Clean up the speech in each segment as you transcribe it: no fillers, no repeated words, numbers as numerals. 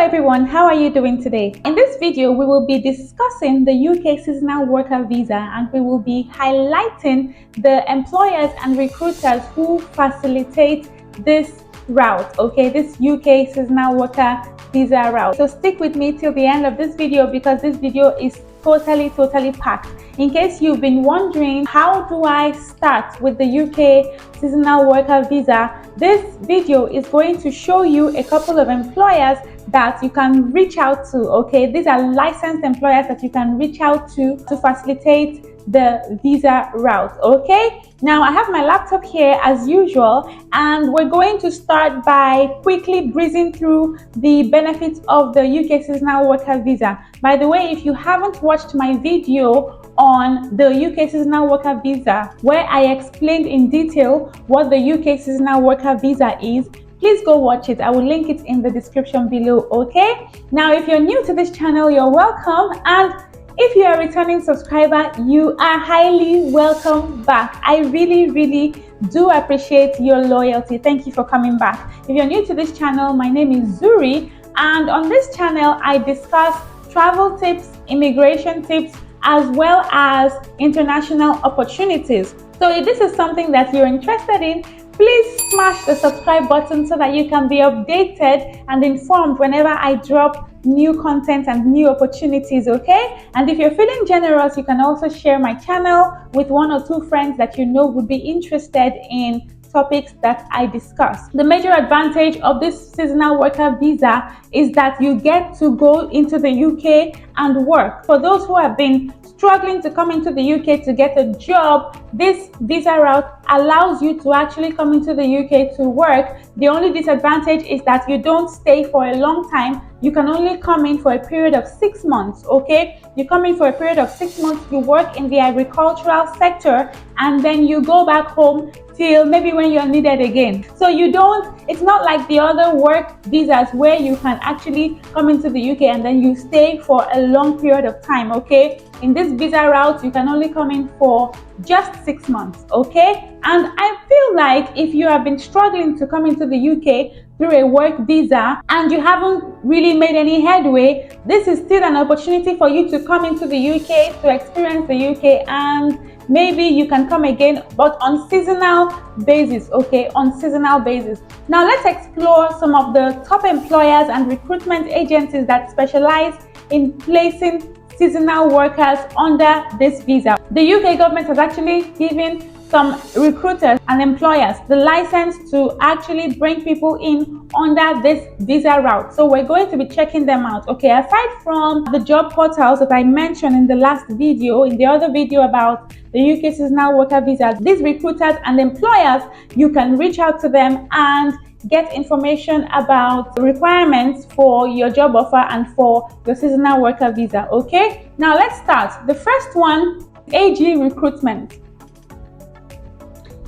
everyone, how are you doing today? In this video, we will be discussing the UK seasonal worker visa, and we will be highlighting the employers and recruiters who facilitate this route, okay, this UK seasonal worker visa route. So stick with me till the end of this video because this video is totally packed. In case you've been wondering, how do I start with the UK seasonal worker visa, this video is going to show you a couple of employers that you can reach out to, okay? These are licensed employers that you can reach out to facilitate the visa route, okay? Now I have my laptop here as usual, and we're going to start by quickly breezing through the benefits of the UK seasonal worker visa. By the way, if you haven't watched my video on the UK seasonal worker visa, where I explained in detail what the UK seasonal worker visa is, please go watch it. I will link it in the description below, okay? Now, if you're new to this channel, you're welcome, and if you're a returning subscriber, you are highly welcome back. I really do appreciate your loyalty. Thank you for coming back. If you're new to this channel, my name is Zuri, and on this channel, I discuss travel tips, immigration tips, as well as international opportunities. So if this is something that you're interested in, please smash the subscribe button so that you can be updated and informed whenever I drop new content and new opportunities, okay? And if you're feeling generous, you can also share my channel with 1 or 2 friends that you know would be interested in topics that I discuss. The major advantage of this seasonal worker visa is that you get to go into the UK and work. For those who have been struggling to come into the UK to get a job, this visa route allows you to actually come into the UK to work. The only disadvantage is that you don't stay for a long time. You can only come in for a period of 6 months, okay? You come in for a period of 6 months, you work in the agricultural sector, and then you go back home till maybe when you're needed again. So it's not like the other work visas where you can actually come into the UK and then you stay for a long period of time, okay? In this visa route, you can only come in for just 6 months, okay? And I feel like if you have been struggling to come into the UK through a work visa and you haven't really made any headway, this is still an opportunity for you to come into the UK, to experience the UK, and maybe you can come again, but on seasonal basis, okay? On seasonal basis. Now let's explore some of the top employers and recruitment agencies that specialize in placing seasonal workers under this visa. The UK government has actually given some recruiters and employers the license to actually bring people in under this visa route. So we're going to be checking them out, okay? Aside from the job portals that I mentioned in the last video, in the other video about the UK seasonal worker visa, these recruiters and employers, you can reach out to them and get information about the requirements for your job offer and for your seasonal worker visa, okay? Now let's start. The first one, AG Recruitment.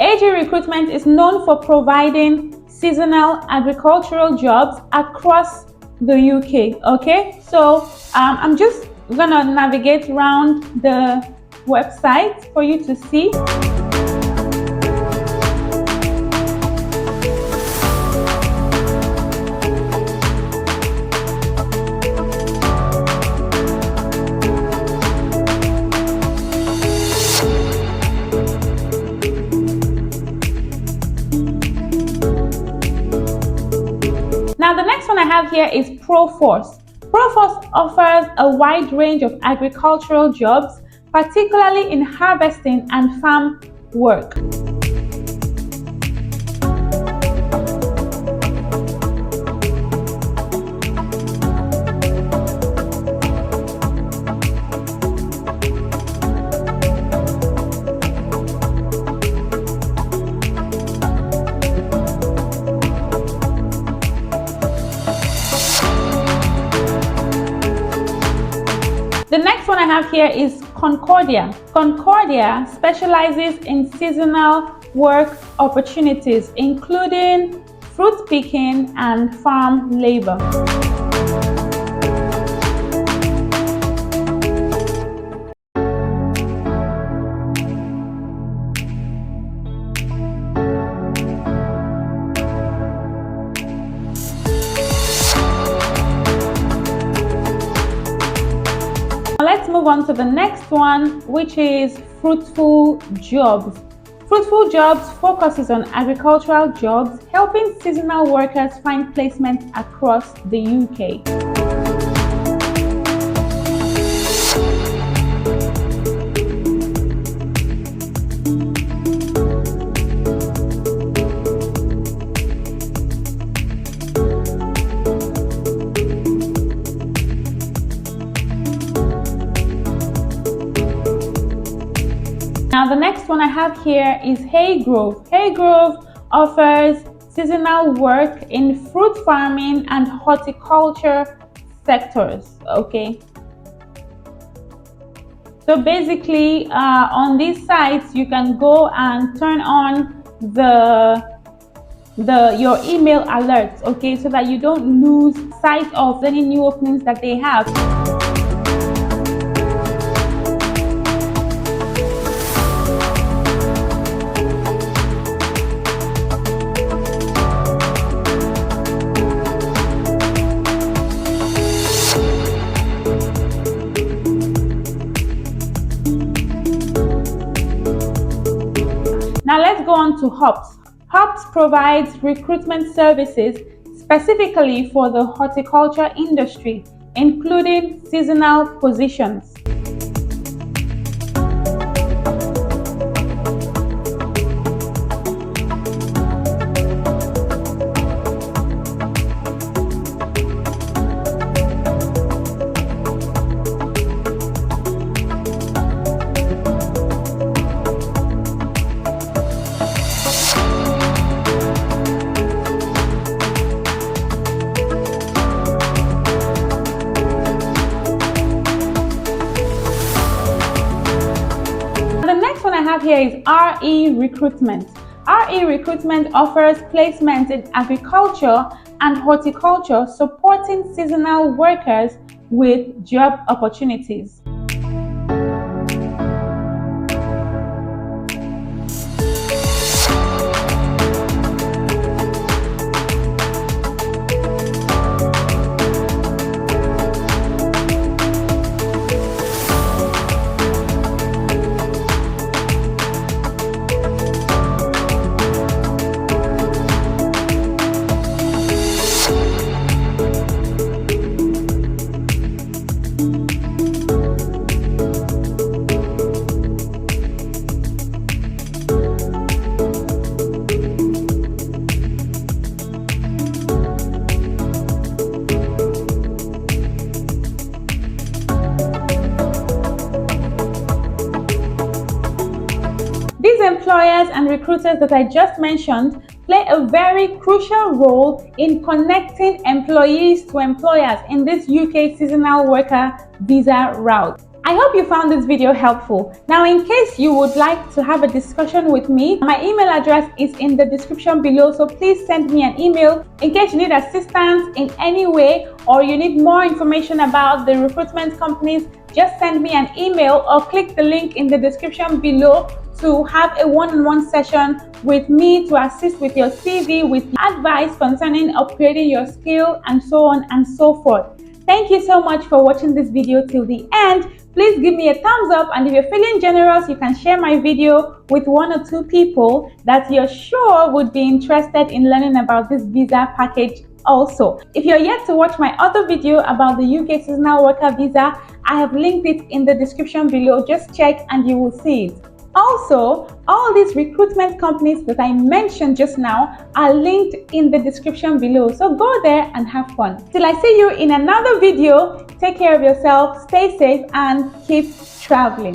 AG Recruitment is known for providing seasonal agricultural jobs across the UK, okay? So I'm just gonna navigate around the website for you to see. Now the next one I have here is Proforce. Proforce offers a wide range of agricultural jobs, particularly in harvesting and farm work. The next one I have here is Concordia. Concordia specializes in seasonal work opportunities, including fruit picking and farm labor. move on to the next one, which is fruitful jobs. Fruitful jobs focuses on agricultural jobs, helping seasonal workers find placement across the UK. Now the next one I have here is Haygrove. Haygrove offers seasonal work in fruit farming and horticulture sectors. Okay. So basically, on these sites, you can go and turn on your email alerts, okay, so that you don't lose sight of any new openings that they have. Now let's go on to Hops. Hops provides recruitment services specifically for the horticulture industry, including seasonal positions. I have here is RE Recruitment. RE Recruitment offers placement in agriculture and horticulture, supporting seasonal workers with job opportunities. These employers and recruiters that I just mentioned play a very crucial role in connecting employees to employers in this UK seasonal worker visa route. I hope you found this video helpful. Now, in case you would like to have a discussion with me, my email address is in the description below, so please send me an email. In case you need assistance in any way or you need more information about the recruitment companies, just send me an email or click the link in the description below to have a one-on-one session with me to assist with your CV, with advice concerning upgrading your skill and so on and so forth. Thank you so much for watching this video till the end. Please give me a thumbs up, and if you're feeling generous, you can share my video with 1 or 2 people that you're sure would be interested in learning about this visa package also. If you're yet to watch my other video about the UK seasonal worker visa, I have linked it in the description below. Just check and you will see it. Also, all these recruitment companies that I mentioned just now are linked in the description below. So go there and have fun. Till I see you in another video, take care of yourself, stay safe, and keep traveling.